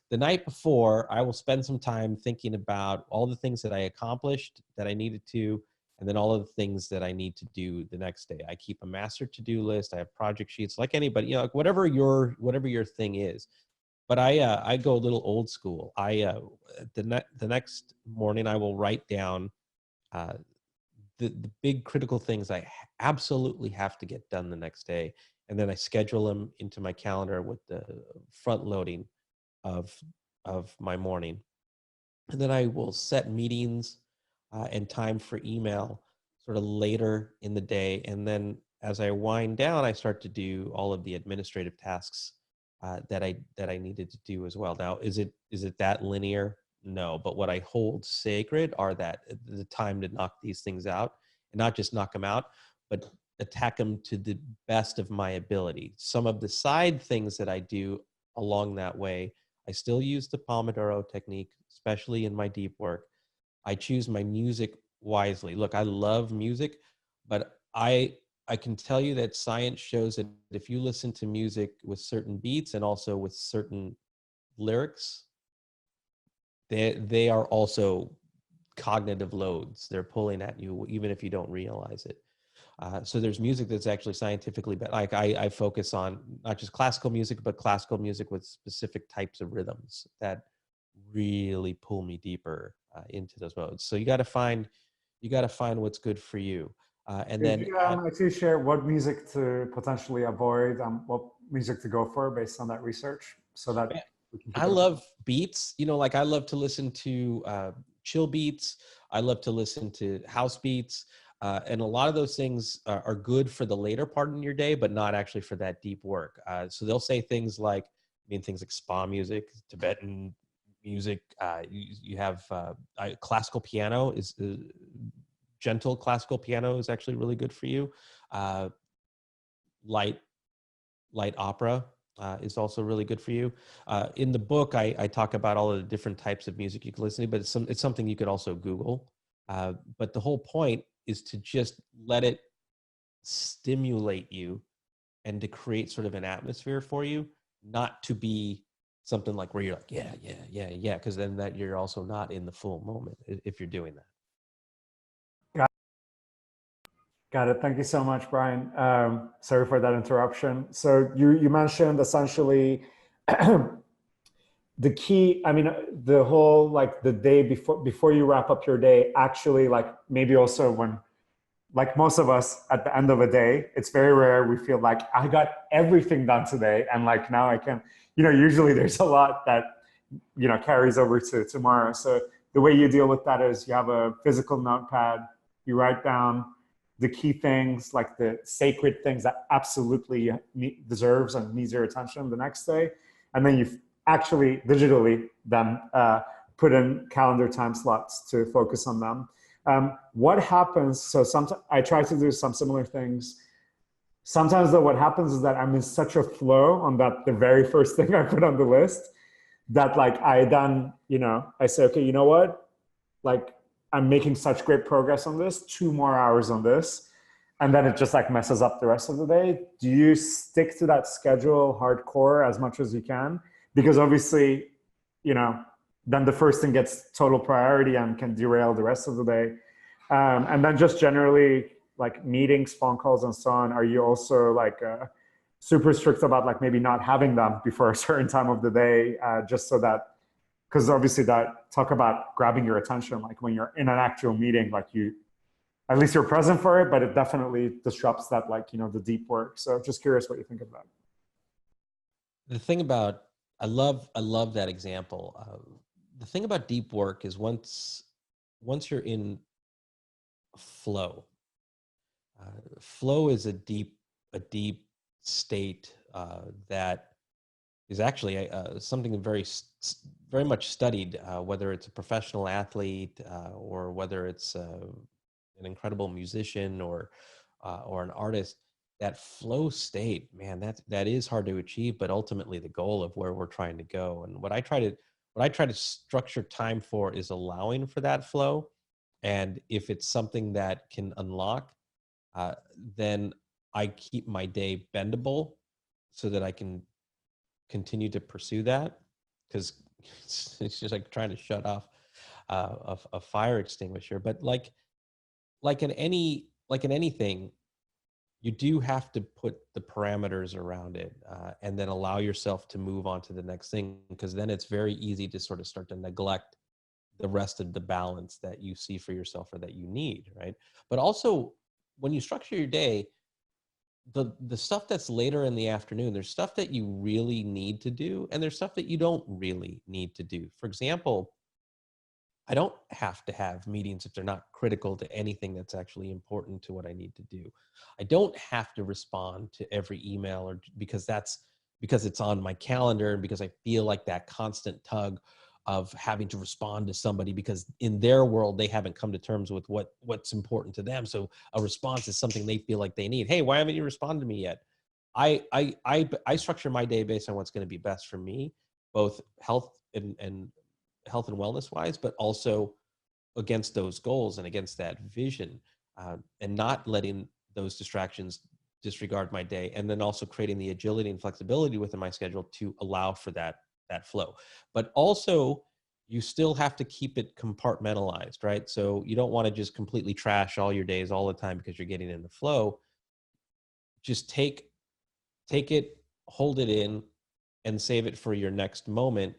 The night before, I will spend some time thinking about all the things that I accomplished that I needed to, and then all of the things that I need to do the next day. I keep a master to-do list. I have project sheets like anybody, like whatever your thing is. But I go a little old school. The next morning I will write down uh, the big critical things I absolutely have to get done the next day, and then I schedule them into my calendar with the front loading of my morning. And then I will set meetings and time for email sort of later in the day. And then as I wind down, I start to do all of the administrative tasks that I needed to do as well. Now, is it that linear? No, but what I hold sacred are that the time to knock these things out, and not just knock them out, but attack them to the best of my ability. Some of the side things that I do along that way, I still use the Pomodoro technique, especially in my deep work. I choose my music wisely. Look, I love music, but I can tell you that science shows that if you listen to music with certain beats and also with certain lyrics, they are also cognitive loads. They're pulling at you even if you don't realize it. So there's music that's actually scientifically, but like I focus on not just classical music, but classical music with specific types of rhythms that really pull me deeper into those modes. So you got to find what's good for you, and Could then you actually share what music to potentially avoid, what music to go for based on that research, so that we can pick I it up. love beats, like I love to listen to chill beats. I love to listen to house beats. And a lot of those things are good for the later part in your day, but not actually for that deep work. So they'll say things like, things like spa music, Tibetan music. You have classical piano is gentle classical piano is actually really good for you. Uh, light opera is also really good for you. In the book, I talk about all of the different types of music you can listen to, but it's something you could also Google. But the whole point is to just let it stimulate you and to create sort of an atmosphere for you, not to be something like where you're like, yeah, yeah, yeah, yeah, because then that you're also not in the full moment if you're doing that. Got it. Thank you so much, Brian. Sorry for that interruption. So you mentioned essentially the key. I mean, the whole like the day before you wrap up your day. Actually, like maybe also when, like most of us, at the end of a day, it's very rare we feel like I got everything done today, and like now I can. Usually there's a lot that carries over to tomorrow. So the way you deal with that is you have a physical notepad. You write down the key things, like the sacred things that absolutely deserves and needs your attention the next day, and then you actually digitally then put in calendar time slots to focus on them. What happens? So sometimes I try to do some similar things. Sometimes though, what happens is that I'm in such a flow on that the very first thing I put on the list that like I then I say, okay, you know what, like I'm making such great progress on this, 2 more hours on this, and then it just like messes up the rest of the day. Do you stick to that schedule hardcore as much as you can? Because obviously, then the first thing gets total priority and can derail the rest of the day. And then just generally like meetings, phone calls, and so on. Are you also like super strict about like maybe not having them before a certain time of the day, just so that, because obviously that talk about grabbing your attention, like when you're in an actual meeting, like at least you're present for it, but it definitely disrupts that, like, the deep work. So just curious what you think of that. The thing about I love that example. The thing about deep work is once you're in flow, flow is a deep state that is actually something very much studied, whether it's a professional athlete or whether it's an incredible musician or an artist. That flow state, man, that is hard to achieve, but ultimately the goal of where we're trying to go. And what I try to structure time for is allowing for that flow. And if it's something that can unlock, then I keep my day bendable so that I can continue to pursue that, because it's just like trying to shut off a fire extinguisher. But like in anything, you do have to put the parameters around it, and then allow yourself to move on to the next thing, because then it's very easy to sort of start to neglect the rest of the balance that you see for yourself or that you need, right? But also, when you structure your day, the stuff that's later in the afternoon, there's stuff that you really need to do, and there's stuff that you don't really need to do. For example, I don't have to have meetings if they're not critical to anything that's actually important to what I need to do. I don't have to respond to every email or because it's on my calendar, and because I feel like that constant tug of having to respond to somebody because in their world they haven't come to terms with what's important to them. So a response is something they feel like they need. Hey, why haven't you responded to me yet? I structure my day based on what's going to be best for me, both health and wellness wise, but also against those goals and against that vision, and not letting those distractions disregard my day, and then also creating the agility and flexibility within my schedule to allow for that flow. But also, you still have to keep it compartmentalized, right? So you don't want to just completely trash all your days all the time because you're getting in the flow. Just take it, hold it in, and save it for your next moment,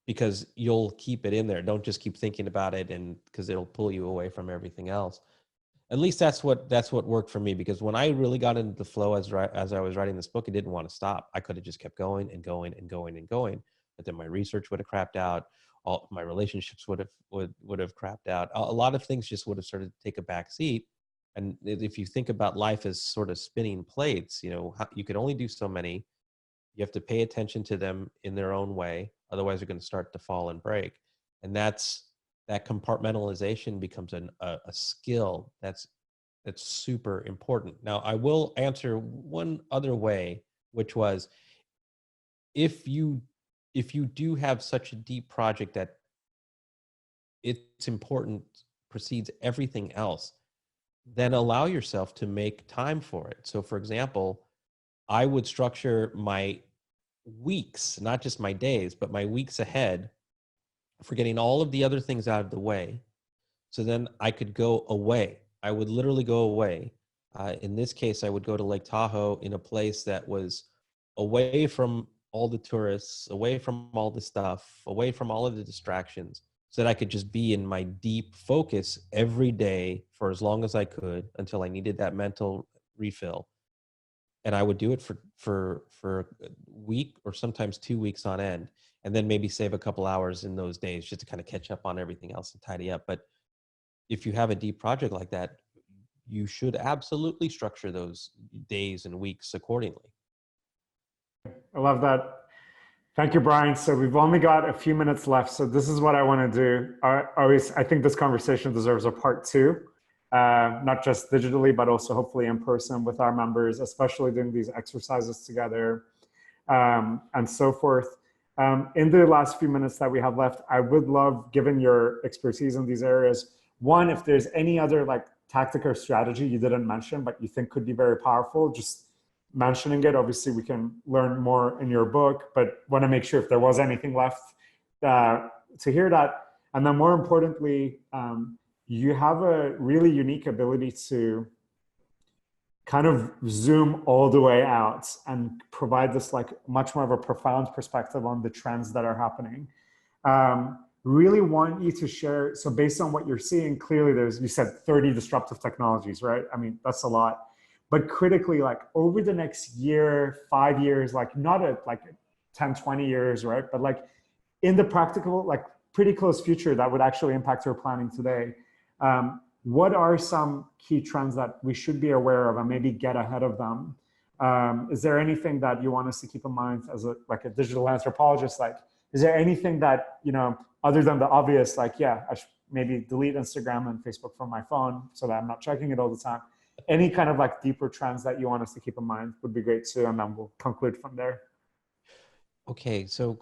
because you'll keep it in there. Don't just keep thinking about it, and because it'll pull you away from everything else. At least that's what worked for me, because when I really got into the flow as I was writing this book, I didn't want to stop. I could have just kept going and going and going and going, but then my research would have crapped out. All my relationships would have crapped out. A lot of things just would have started to take a back seat. And if you think about life as sort of spinning plates, you know, you can only do so many. You have to pay attention to them in their own way, otherwise they're going to start to fall and break. And that compartmentalization becomes a skill that's super important. Now, I will answer one other way, which was, if you do have such a deep project that it's important precedes everything else, then allow yourself to make time for it. So, for example, I would structure my weeks, not just my days, but my weeks ahead, for getting all of the other things out of the way. So then I could go away. I would literally go away. In this case, I would go to Lake Tahoe, in a place that was away from all the tourists, away from all the stuff, away from all of the distractions, so that I could just be in my deep focus every day for as long as I could, until I needed that mental refill. And I would do it for a week, or sometimes 2 weeks on end, and then maybe save a couple hours in those days just to kind of catch up on everything else and tidy up. But if you have a deep project like that, you should absolutely structure those days and weeks accordingly. I love that. Thank you, Brian. So we've only got a few minutes left. So this is what I want to do. I think this conversation deserves a part two, not just digitally, but also hopefully in person with our members, especially doing these exercises together, and so forth. In the last few minutes that we have left, I would love, given your expertise in these areas, one, if there's any other like tactic or strategy you didn't mention, but you think could be very powerful, just mentioning it. Obviously, we can learn more in your book, but want to make sure if there was anything left to hear that. And then more importantly, you have a really unique ability to kind of zoom all the way out and provide this like much more of a profound perspective on the trends that are happening. Really want you to share. So based on what you're seeing, clearly you said 30 disruptive technologies, right? I mean, that's a lot. But critically, like over the next year, 5 years, like not at like 10, 20 years, right? But like in the practical, like pretty close future that would actually impact your planning today. What are some key trends that we should be aware of and maybe get ahead of them? Is there anything that you want us to keep in mind as a digital anthropologist? Like, is there anything that, you know, other than the obvious, like, yeah, I should maybe delete Instagram and Facebook from my phone so that I'm not checking it all the time? Any kind of like deeper trends that you want us to keep in mind would be great too, and then we'll conclude from there. Okay, so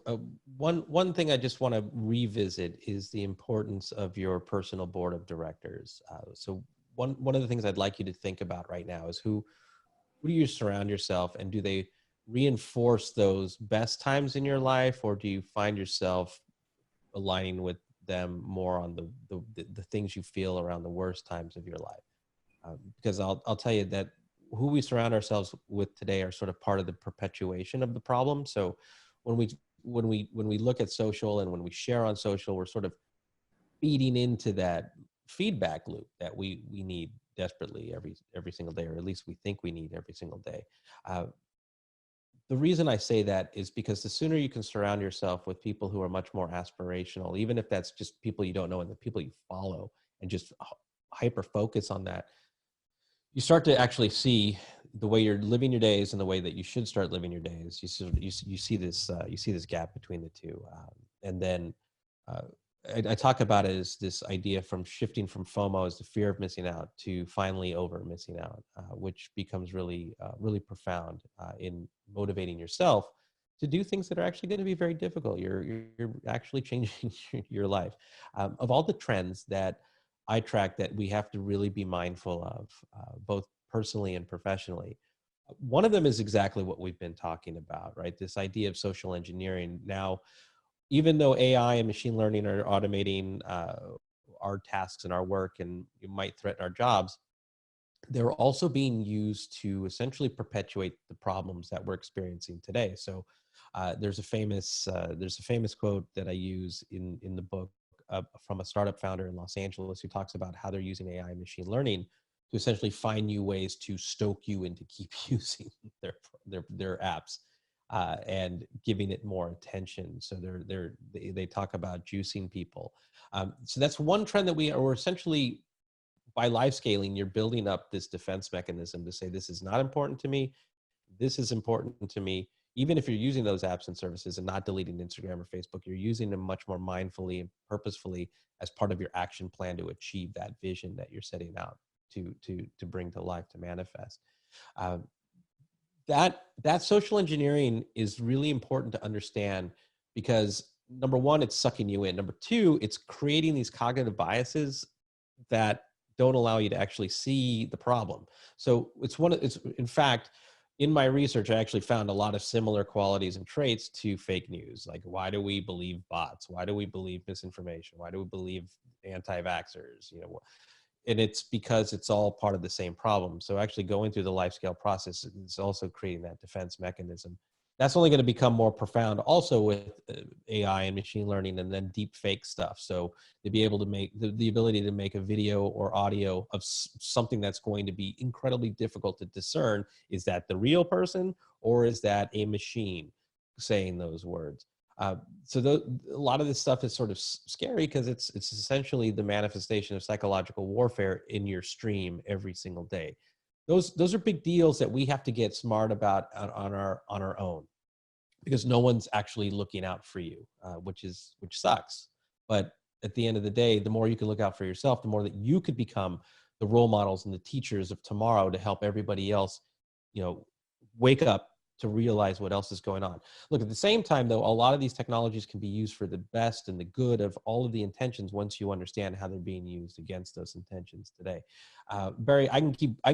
one thing I just want to revisit is the importance of your personal board of directors. So one of the things I'd like you to think about right now is who do you surround yourself, and do they reinforce those best times in your life, or do you find yourself aligning with them more on the things you feel around the worst times of your life? Because I'll tell you that who we surround ourselves with today are sort of part of the perpetuation of the problem. So when we look at social and when we share on social, we're sort of feeding into that feedback loop that we need desperately every single day, or at least we think we need every single day. The reason I say that is because the sooner you can surround yourself with people who are much more aspirational, even if that's just people you don't know and the people you follow, and just hyper focus on that, you start to actually see the way you're living your days and the way that you should start living your days. You see this gap between the two, and then I talk about it as this idea from shifting from FOMO, as the fear of missing out, to finally over missing out, which becomes really profound in motivating yourself to do things that are actually going to be very difficult. You're actually changing your life. Of all the trends that I track that we have to really be mindful of, both personally and professionally, one of them is exactly what we've been talking about, right? This idea of social engineering. Now, even though AI and machine learning are automating our tasks and our work, and it might threaten our jobs, they're also being used to essentially perpetuate the problems that we're experiencing today. So there's a famous quote that I use in the book from a startup founder in Los Angeles, who talks about how they're using AI and machine learning to essentially find new ways to stoke you into keep using their apps, and giving it more attention. So they talk about juicing people. So that's one trend that we're essentially, by life scaling, you're building up this defense mechanism to say, this is not important to me. This is important to me. Even if you're using those apps and services and not deleting Instagram or Facebook, you're using them much more mindfully and purposefully as part of your action plan to achieve that vision that you're setting out to bring to life, to manifest. That social engineering is really important to understand, because number one, it's sucking you in. Number two, it's creating these cognitive biases that don't allow you to actually see the problem. So it's in fact, in my research, I actually found a lot of similar qualities and traits to fake news. Like, why do we believe bots? Why do we believe misinformation? Why do we believe anti-vaxxers? You know, and it's because it's all part of the same problem. So actually going through the life scale process is also creating that defense mechanism. That's only going to become more profound also with AI and machine learning, and then deep fake stuff. So to be able to make the ability to make a video or audio of something that's going to be incredibly difficult to discern. Is that the real person, or is that a machine saying those words? So a lot of this stuff is sort of scary, because it's essentially the manifestation of psychological warfare in your stream every single day. Those are big deals that we have to get smart about on our own, because no one's actually looking out for you, which sucks. But at the end of the day, the more you can look out for yourself, the more that you could become the role models and the teachers of tomorrow to help everybody else, you know, wake up to realize what else is going on. Look, at the same time, though, a lot of these technologies can be used for the best and the good of all of the intentions once you understand how they're being used against those intentions today. Barry, I can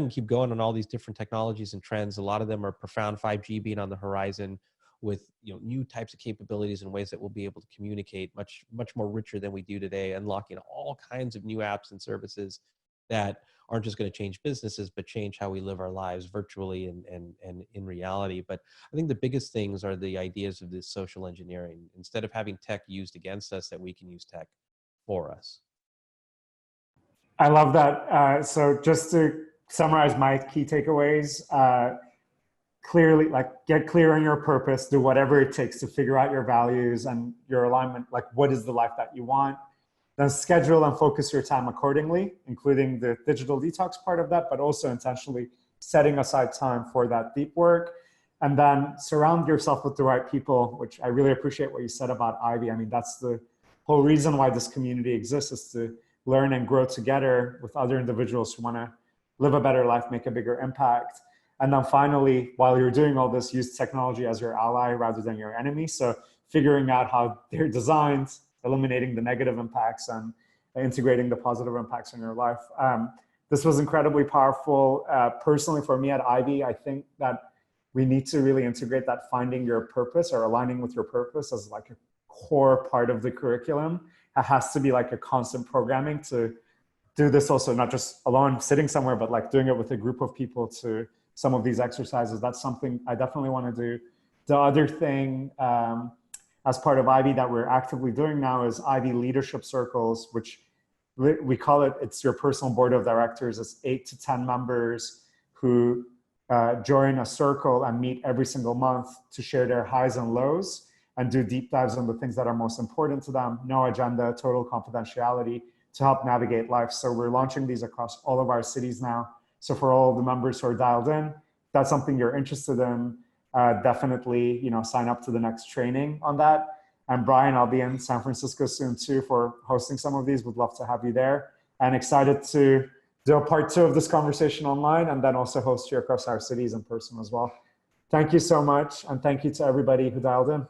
keep going on all these different technologies and trends. A lot of them are profound. 5G being on the horizon, with, you know, new types of capabilities and ways that we'll be able to communicate much more richer than we do today, unlocking all kinds of new apps and services that aren't just going to change businesses, but change how we live our lives virtually and in reality. But I think the biggest things are the ideas of this social engineering. Instead of having tech used against us, that we can use tech for us. I love that. So just to summarize my key takeaways, clearly, like, get clear on your purpose, do whatever it takes to figure out your values and your alignment, like what is the life that you want. Then schedule and focus your time accordingly, including the digital detox part of that, but also intentionally setting aside time for that deep work. And then surround yourself with the right people, which I really appreciate what you said about Ivy. I mean, that's the whole reason why this community exists, is to learn and grow together with other individuals who want to live a better life, make a bigger impact. And then finally, while you're doing all this, use technology as your ally rather than your enemy. So figuring out how they're designed, eliminating the negative impacts and integrating the positive impacts in your life. This was incredibly powerful. Personally, for me at Ivy, I think that we need to really integrate that finding your purpose or aligning with your purpose as like a core part of the curriculum. It has to be like a constant programming to do this also, not just alone sitting somewhere, but like doing it with a group of people to some of these exercises. That's something I definitely want to do. The other thing, as part of Ivy that we're actively doing now, is Ivy Leadership Circles, which we call it, it's your personal board of directors. It's 8 to 10 members who join a circle and meet every single month to share their highs and lows and do deep dives on the things that are most important to them. No agenda, total confidentiality, to help navigate life. So we're launching these across all of our cities now. So for all the members who are dialed in, if that's something you're interested in, definitely, you know, sign up to the next training on that. And Brian, I'll be in San Francisco soon too for hosting some of these. Would love to have you there, and excited to do a part 2 of this conversation online, and then also host you across our cities in person as well. Thank you so much. And thank you to everybody who dialed in.